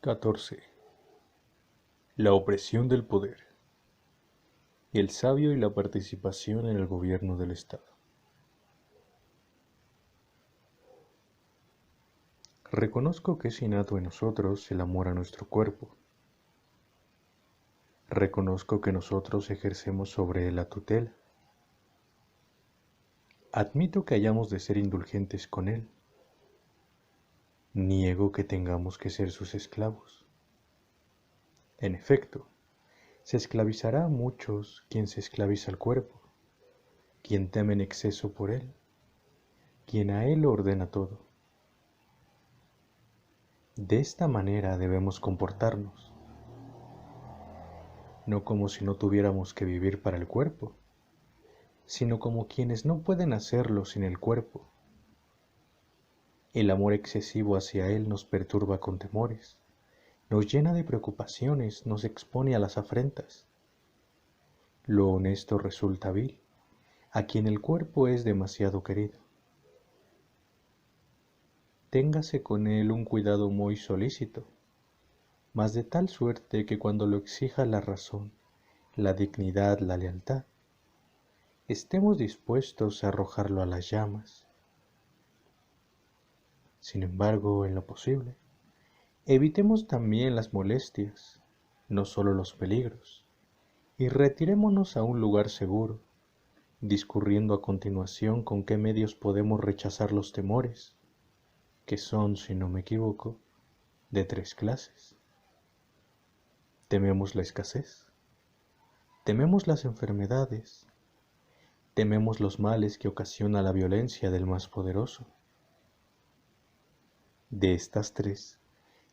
14. La opresión del poder. El sabio y la participación en el gobierno del Estado. Reconozco que es innato en nosotros el amor a nuestro cuerpo. Reconozco que nosotros ejercemos sobre él la tutela. Admito que hayamos de ser indulgentes con él. Niego que tengamos que ser sus esclavos. En efecto, se esclavizará a muchos quien se esclaviza al cuerpo, quien teme en exceso por él, quien a él ordena todo. De esta manera debemos comportarnos, no como si no tuviéramos que vivir para el cuerpo, sino como quienes no pueden hacerlo sin el cuerpo. El amor excesivo hacia él nos perturba con temores, nos llena de preocupaciones, nos expone a las afrentas. Lo honesto resulta vil, a quien el cuerpo es demasiado querido. Téngase con él un cuidado muy solícito, mas de tal suerte que cuando lo exija la razón, la dignidad, la lealtad, estemos dispuestos a arrojarlo a las llamas. Sin embargo, en lo posible, evitemos también las molestias, no solo los peligros, y retirémonos a un lugar seguro, discurriendo a continuación con qué medios podemos rechazar los temores, que son, si no me equivoco, de 3 clases. Tememos la escasez, tememos las enfermedades, tememos los males que ocasiona la violencia del más poderoso. De estas 3,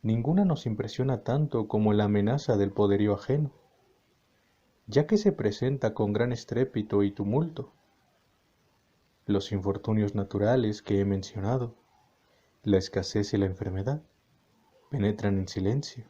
ninguna nos impresiona tanto como la amenaza del poderío ajeno, ya que se presenta con gran estrépito y tumulto. Los infortunios naturales que he mencionado, la escasez y la enfermedad, penetran en silencio,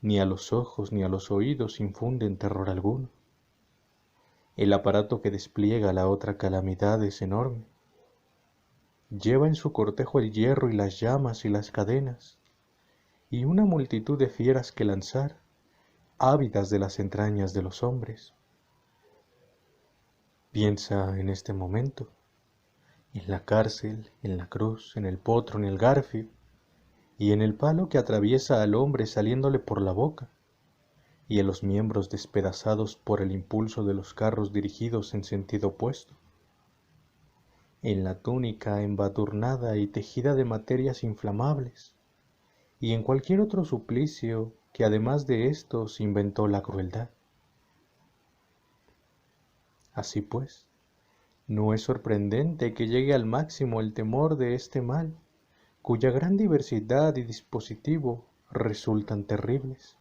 ni a los ojos ni a los oídos infunden terror alguno. El aparato que despliega la otra calamidad es enorme. Lleva en su cortejo el hierro y las llamas y las cadenas, y una multitud de fieras que lanzar, ávidas de las entrañas de los hombres. Piensa en este momento, en la cárcel, en la cruz, en el potro, en el garfio, y en el palo que atraviesa al hombre saliéndole por la boca, y en los miembros despedazados por el impulso de los carros dirigidos en sentido opuesto, en la túnica embadurnada y tejida de materias inflamables, y en cualquier otro suplicio que además de estos inventó la crueldad. Así pues, no es sorprendente que llegue al máximo el temor de este mal, cuya gran diversidad y dispositivo resultan terribles.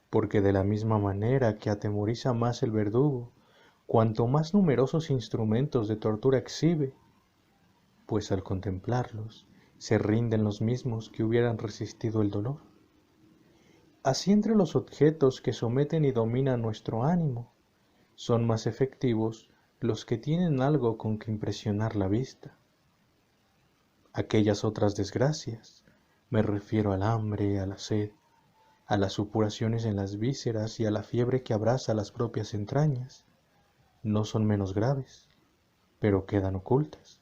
Porque de la misma manera que atemoriza más el verdugo, cuanto más numerosos instrumentos de tortura exhibe, pues al contemplarlos se rinden los mismos que hubieran resistido el dolor. Así entre los objetos que someten y dominan nuestro ánimo, son más efectivos los que tienen algo con que impresionar la vista. Aquellas otras desgracias, me refiero al hambre, a la sed, a las supuraciones en las vísceras y a la fiebre que abrasa las propias entrañas, no son menos graves, pero quedan ocultas.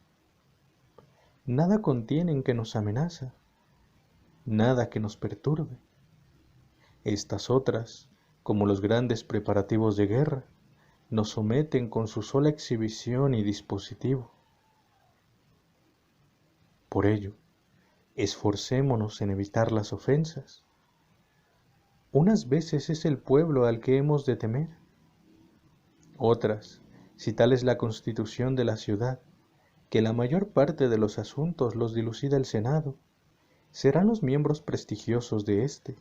Nada contienen que nos amenaza, nada que nos perturbe. Estas otras, como los grandes preparativos de guerra, nos someten con su sola exhibición y dispositivo. Por ello, esforcémonos en evitar las ofensas. Unas veces es el pueblo al que hemos de temer. Otras, si tal es la constitución de la ciudad, que la mayor parte de los asuntos los dilucida el Senado, serán los miembros prestigiosos de éste.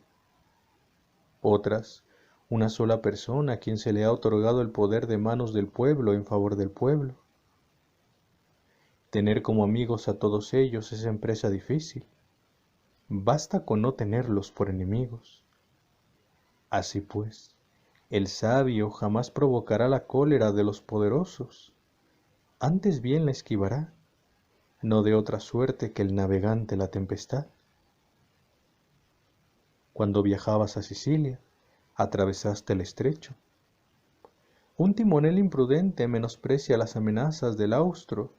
Otras, una sola persona a quien se le ha otorgado el poder de manos del pueblo en favor del pueblo. Tener como amigos a todos ellos es empresa difícil. Basta con no tenerlos por enemigos. Así pues, el sabio jamás provocará la cólera de los poderosos, antes bien la esquivará, no de otra suerte que el navegante la tempestad. cuando viajabas a Sicilia, atravesaste el estrecho. Un timonel imprudente menosprecia las amenazas del austro.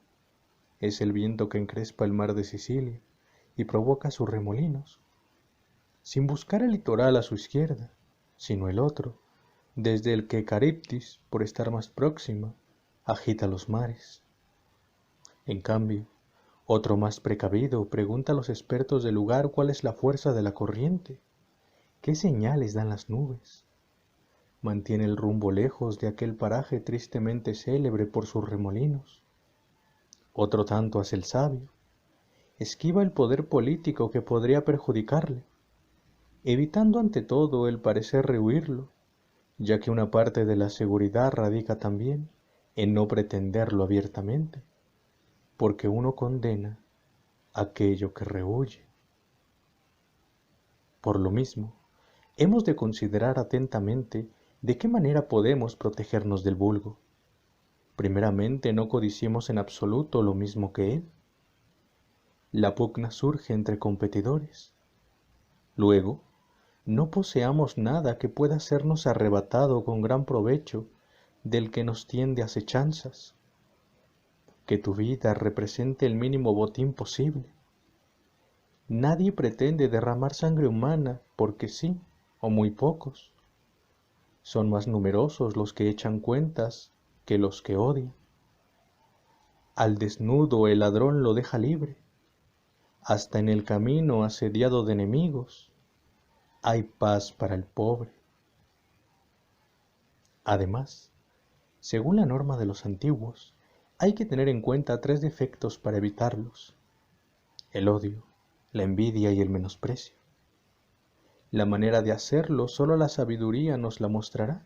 Es el viento que encrespa el mar de Sicilia y provoca sus remolinos, sin buscar el litoral a su izquierda, sino el otro, desde el que Caribdis, por estar más próxima, agita los mares. En cambio, otro más precavido pregunta a los expertos del lugar cuál es la fuerza de la corriente, qué señales dan las nubes. Mantiene el rumbo lejos de aquel paraje tristemente célebre por sus remolinos. Otro tanto hace el sabio, esquiva el poder político que podría perjudicarle, evitando ante todo el parecer rehuirlo, ya que una parte de la seguridad radica también en no pretenderlo abiertamente, porque uno condena aquello que rehuye. Por lo mismo, hemos de considerar atentamente de qué manera podemos protegernos del vulgo. Primeramente, no codiciemos en absoluto lo mismo que él. La pugna surge entre competidores. Luego, no poseamos nada que pueda sernos arrebatado con gran provecho del que nos tiende acechanzas. Que tu vida represente el mínimo botín posible. Nadie pretende derramar sangre humana porque sí, o muy pocos. Son más numerosos los que echan cuentas que los que odian. Al desnudo el ladrón lo deja libre. Hasta en el camino asediado de enemigos hay paz para el pobre. Además, según la norma de los antiguos, hay que tener en cuenta 3 defectos para evitarlos: el odio, la envidia y el menosprecio. La manera de hacerlo solo la sabiduría nos la mostrará,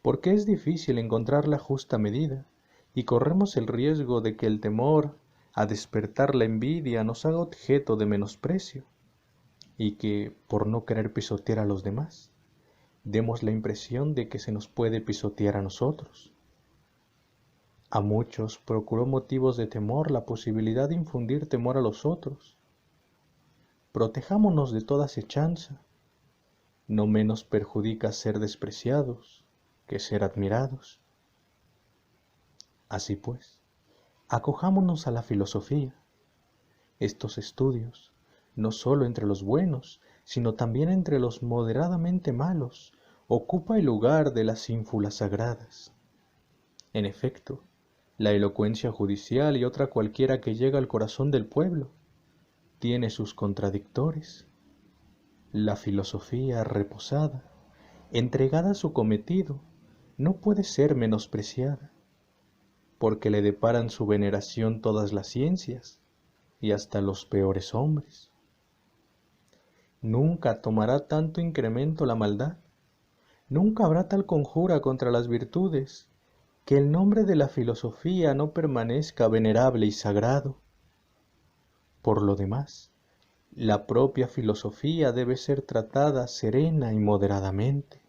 porque es difícil encontrar la justa medida, y corremos el riesgo de que el temor a despertar la envidia nos haga objeto de menosprecio, y que, por no querer pisotear a los demás, demos la impresión de que se nos puede pisotear a nosotros. A muchos procuró motivos de temor la posibilidad de infundir temor a los otros. Protejámonos de toda acechanza. No menos perjudica ser despreciados que ser admirados. Así pues, acojámonos a la filosofía. Estos estudios, no sólo entre los buenos, sino también entre los moderadamente malos, ocupa el lugar de las ínfulas sagradas. En efecto, la elocuencia judicial y otra cualquiera que llega al corazón del pueblo tiene sus contradictores. La filosofía reposada, entregada a su cometido, no puede ser menospreciada, porque le deparan su veneración todas las ciencias y hasta los peores hombres. Nunca tomará tanto incremento la maldad, nunca habrá tal conjura contra las virtudes, que el nombre de la filosofía no permanezca venerable y sagrado. Por lo demás, la propia filosofía debe ser tratada serena y moderadamente.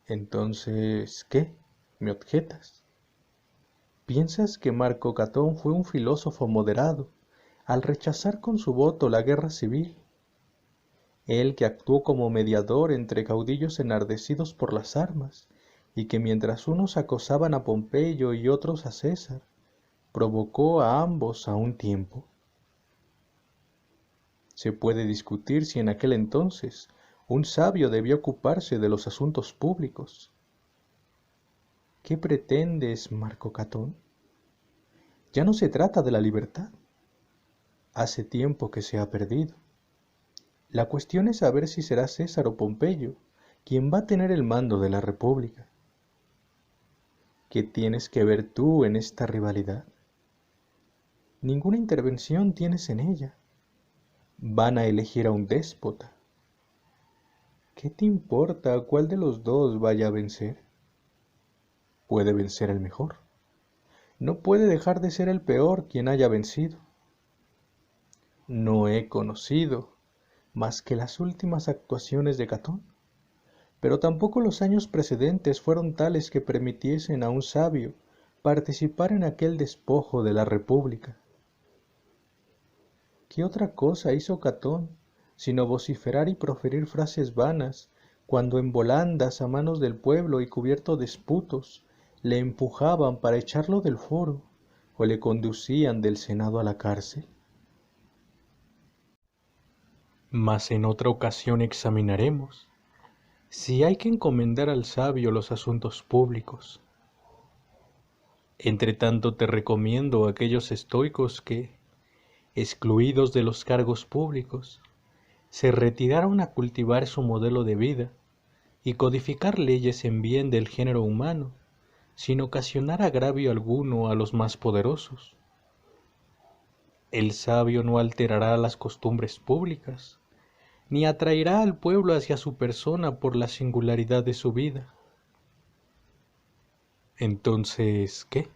Entonces, ¿qué? ¿Me objetas? ¿Piensas que Marco Catón fue un filósofo moderado al rechazar con su voto la guerra civil? Él que actuó como mediador entre caudillos enardecidos por las armas, y que mientras unos acosaban a Pompeyo y otros a César, provocó a ambos a un tiempo. Se puede discutir si en aquel entonces un sabio debía ocuparse de los asuntos públicos. ¿Qué pretendes, Marco Catón? Ya no se trata de la libertad. Hace tiempo que se ha perdido. La cuestión es saber si será César o Pompeyo quien va a tener el mando de la República. ¿Qué tienes que ver tú en esta rivalidad? Ninguna intervención tienes en ella. Van a elegir a un déspota. ¿Qué te importa cuál de los dos vaya a vencer? Puede vencer el mejor. No puede dejar de ser el peor quien haya vencido. No he conocido más que las últimas actuaciones de Catón, pero tampoco los años precedentes fueron tales que permitiesen a un sabio participar en aquel despojo de la República. ¿Qué otra cosa hizo Catón sino vociferar y proferir frases vanas, cuando en volandas a manos del pueblo y cubierto de esputos le empujaban para echarlo del foro o le conducían del Senado a la cárcel? Mas en otra ocasión examinaremos si hay que encomendar al sabio los asuntos públicos. Entre tanto te recomiendo a aquellos estoicos que, excluidos de los cargos públicos, se retiraron a cultivar su modelo de vida y codificar leyes en bien del género humano, sin ocasionar agravio alguno a los más poderosos. El sabio no alterará las costumbres públicas, ni atraerá al pueblo hacia su persona por la singularidad de su vida. Entonces, ¿qué?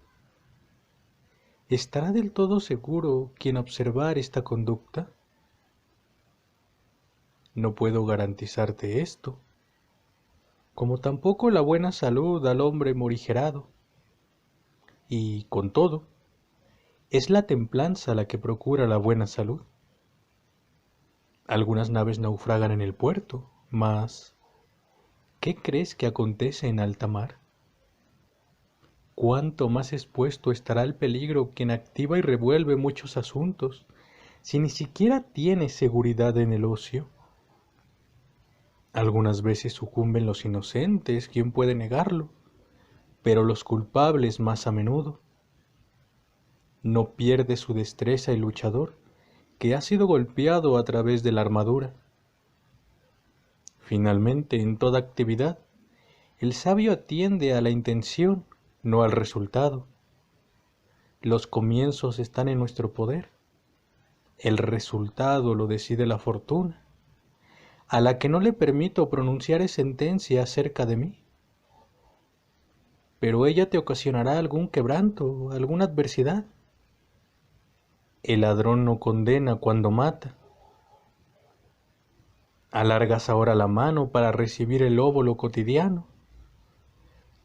¿Estará del todo seguro quien observar esta conducta? No puedo garantizarte esto, como tampoco la buena salud al hombre morigerado. Y, con todo, es la templanza la que procura la buena salud. Algunas naves naufragan en el puerto, mas ¿qué crees que acontece en alta mar? ¿Cuánto más expuesto estará al peligro quien activa y revuelve muchos asuntos, si ni siquiera tiene seguridad en el ocio? Algunas veces sucumben los inocentes, ¿quién puede negarlo? Pero los culpables más a menudo. No pierde su destreza el luchador, que ha sido golpeado a través de la armadura. Finalmente, en toda actividad, el sabio atiende a la intención, no al resultado. Los comienzos están en nuestro poder. El resultado lo decide la fortuna, a la que no le permito pronunciar sentencia acerca de mí. Pero ella te ocasionará algún quebranto, alguna adversidad. El ladrón no condena cuando mata. Alargas ahora la mano para recibir el óbolo cotidiano.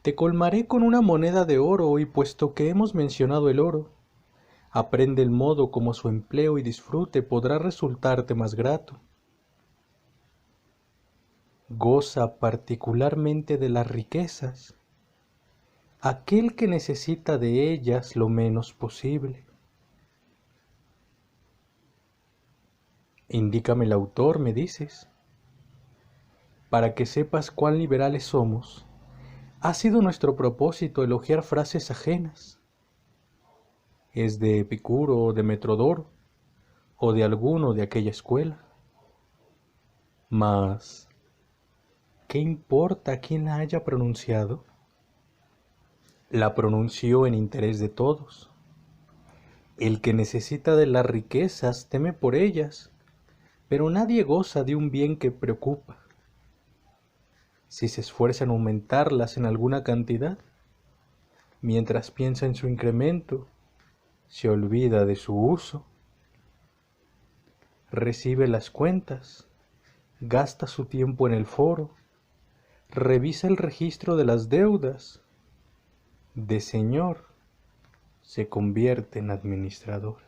Te colmaré con una moneda de oro y puesto que hemos mencionado el oro, aprende el modo como su empleo y disfrute podrá resultarte más grato. Goza particularmente de las riquezas, aquel que necesita de ellas lo menos posible. Indícame el autor, me dices. Para que sepas cuán liberales somos, ha sido nuestro propósito elogiar frases ajenas. ¿Es de Epicuro o de Metrodoro, o de alguno de aquella escuela? Mas, ¿qué importa quién la haya pronunciado? La pronunció en interés de todos. El que necesita de las riquezas teme por ellas, pero nadie goza de un bien que preocupa. Si se esfuerza en aumentarlas en alguna cantidad, mientras piensa en su incremento, se olvida de su uso. Recibe las cuentas, gasta su tiempo en el foro, revisa el registro de las deudas. De señor se convierte en administrador.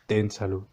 Ten salud.